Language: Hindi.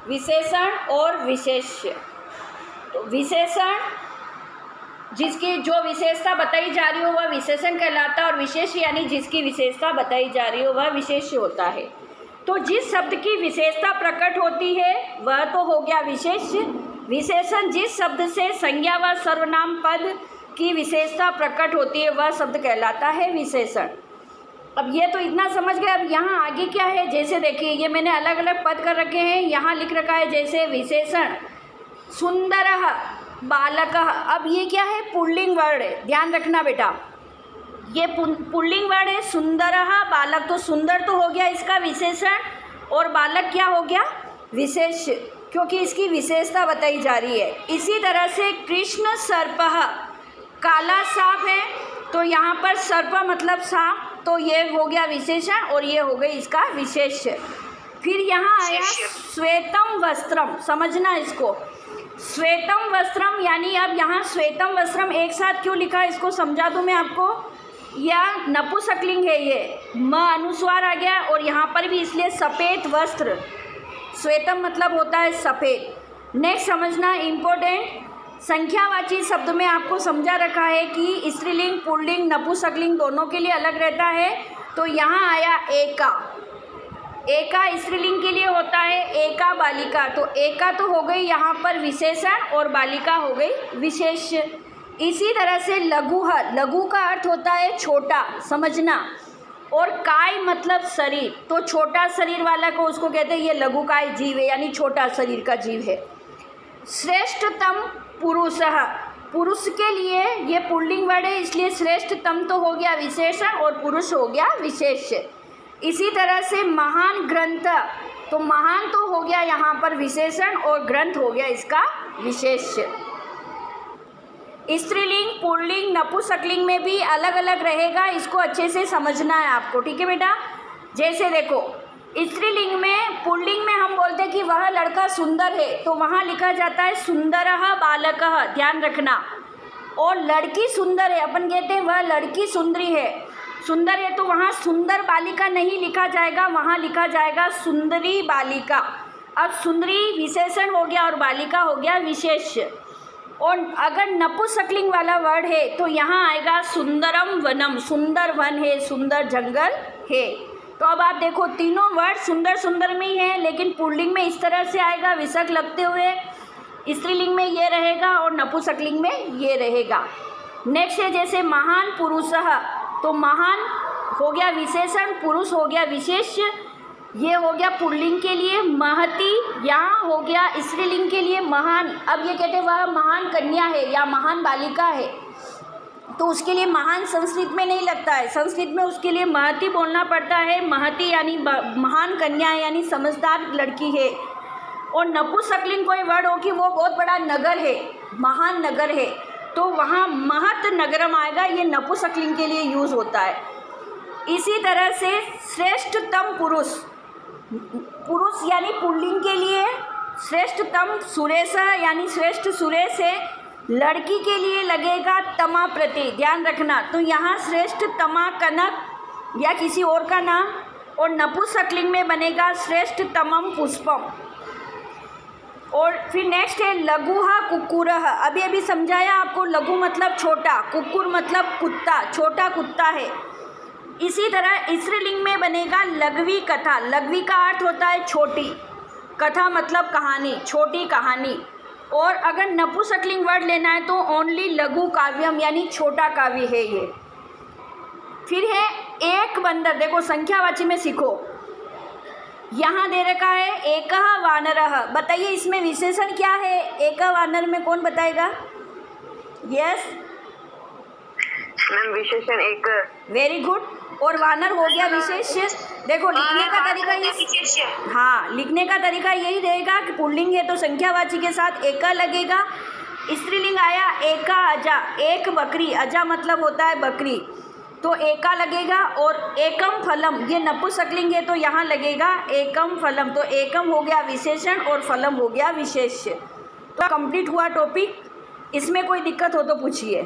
विशेषण और विशेष्य। तो विशेषण जिसकी जो विशेषता बताई जा रही हो वह विशेषण कहलाता है, और विशेष्य यानी जिसकी विशेषता बताई जा रही हो वह विशेष्य होता है। तो जिस शब्द की विशेषता प्रकट होती है वह तो हो गया विशेष्य। विशेषण जिस शब्द से संज्ञा व सर्वनाम पद की विशेषता प्रकट होती है वह शब्द कहलाता है विशेषण। अब ये तो इतना समझ गए। अब यहाँ आगे क्या है, जैसे देखिए ये मैंने अलग अलग पद कर रखे हैं। यहाँ लिख रखा है जैसे विशेषण सुंदरः बालकः। अब ये क्या है, पुल्लिंग वर्ड है, ध्यान रखना बेटा, ये पुल्लिंग वर्ड है। सुंदरः बालक, तो सुंदर तो हो गया इसका विशेषण, और बालक क्या हो गया, विशेष्य, क्योंकि इसकी विशेषता बताई जा रही है। इसी तरह से कृष्ण सर्पः, काला सांप है, तो यहाँ पर सर्प मतलब सांप, तो ये हो गया विशेषण और ये हो गई इसका विशेष्य। फिर यहाँ आया श्वेतम वस्त्रम, समझना इसको, श्वेतम वस्त्रम यानी अब यहाँ श्वेतम वस्त्रम एक साथ क्यों लिखा है इसको समझा दूँ मैं आपको। यह नपुंसकलिंग है, ये म अनुस्वार आ गया, और यहाँ पर भी इसलिए सफ़ेद वस्त्र, श्वेतम मतलब होता है सफ़ेद। नेक्स्ट समझना इम्पोर्टेंट, संख्यावाची शब्द में आपको समझा रखा है कि स्त्रीलिंग पुल्लिंग नपुंसकलिंग दोनों के लिए अलग रहता है। तो यहाँ आया एका, एका स्त्रीलिंग के लिए होता है, एका बालिका, तो एका तो हो गई यहाँ पर विशेषण और बालिका हो गई विशेष्य। इसी तरह से लघुः, लघु का अर्थ होता है छोटा, समझना, और काय मतलब शरीर, तो छोटा शरीर वाला को उसको कहते हैं ये लघुकाय जीव है, यानी छोटा शरीर का जीव है। श्रेष्ठतम पुरुषः, पुरुष के लिए ये पुल्लिंग वर्ड है, इसलिए श्रेष्ठतम तो हो गया विशेषण और पुरुष हो गया विशेष्य। इसी तरह से महान ग्रंथ, तो महान तो हो गया यहाँ पर विशेषण और ग्रंथ हो गया इसका विशेष्य। स्त्रीलिंग पुल्लिंग नपुंसकलिंग में भी अलग अलग रहेगा, इसको अच्छे से समझना है आपको, ठीक है बेटा। जैसे देखो स्त्रीलिंग में, पुल्लिंग में हम बोलते हैं कि वह लड़का सुंदर है, तो वहाँ लिखा जाता है सुंदरः बालकः, ध्यान रखना। और लड़की सुंदर है, अपन कहते हैं वह लड़की सुंदरी है, सुंदर है, तो वहाँ सुंदर बालिका नहीं लिखा जाएगा, वहाँ लिखा जाएगा सुंदरी बालिका। अब सुंदरी विशेषण हो गया और बालिका हो गया विशेष्य। और अगर नपुंसकलिंग वाला वर्ड है तो यहाँ आएगा सुंदरम वनम, सुंदर वन है, सुंदर जंगल है। तो अब आप देखो तीनों वर्ड सुंदर सुंदर में ही है, लेकिन पुल्लिंग में इस तरह से आएगा विसर्ग लगते हुए, स्त्रीलिंग में ये रहेगा और नपुंसकलिंग में ये रहेगा। नेक्स्ट है जैसे महान पुरुषः, तो महान हो गया विशेषण, पुरुष हो गया विशेष्य, ये हो गया पुल्लिंग के लिए। महती यहाँ हो गया स्त्रीलिंग के लिए महान। अब ये कहते हैं वह महान कन्या है या महान बालिका है, तो उसके लिए महान संस्कृत में नहीं लगता है, संस्कृत में उसके लिए महती बोलना पड़ता है। महती यानी महान कन्या है, यानी समझदार लड़की है। और नपुंसकलिंग कोई वर्ड हो कि वो बहुत बड़ा नगर है, महान नगर है, तो वहाँ महत नगरम आएगा, ये नपुंसकलिंग के लिए यूज़ होता है। इसी तरह से श्रेष्ठतम पुरुष, पुरुष यानी पुल्लिंग के लिए श्रेष्ठतम सुरेश यानी श्रेष्ठ सुरेश है, लड़की के लिए लगेगा तमा प्रति, ध्यान रखना। तो यहाँ श्रेष्ठ तमा कनक या किसी और का नाम, और नपुंसकलिंग में बनेगा श्रेष्ठ तमम पुष्पम। और फिर नेक्स्ट है लघुः कुक्कुरः, अभी अभी समझाया आपको, लघु मतलब छोटा, कुक्कुर मतलब कुत्ता, छोटा कुत्ता है। इसी तरह स्त्रीलिंग में बनेगा लघवी कथा, लघवी का अर्थ होता है छोटी, कथा मतलब कहानी, छोटी कहानी। और अगर नपुंसकलिंग वर्ड लेना है तो ओनली लघु काव्यम यानी छोटा काव्य है ये। फिर है एक बंदर, देखो संख्यावाची में सीखो, यहाँ दे रखा है एकः वानरः, बताइए इसमें विशेषण क्या है, एकः वानर में कौन बताएगा? यस मैम, विशेषण एक। Very good. और वानर हो गया विशेष्य। देखो लिखने का तरीका ये, हाँ लिखने का तरीका यही रहेगा कि पुल्लिंग है तो संख्यावाची के साथ एका लगेगा। स्त्रीलिंग आया एका अजा, एक बकरी, अजा मतलब होता है बकरी, तो एका लगेगा। और एकम फलम, ये नपुंसकलिंग है तो यहाँ लगेगा एकम फलम, तो एकम हो गया विशेषण और फलम हो गया विशेष्य। तो कंप्लीट हुआ टॉपिक, इसमें कोई दिक्कत हो तो पूछिए।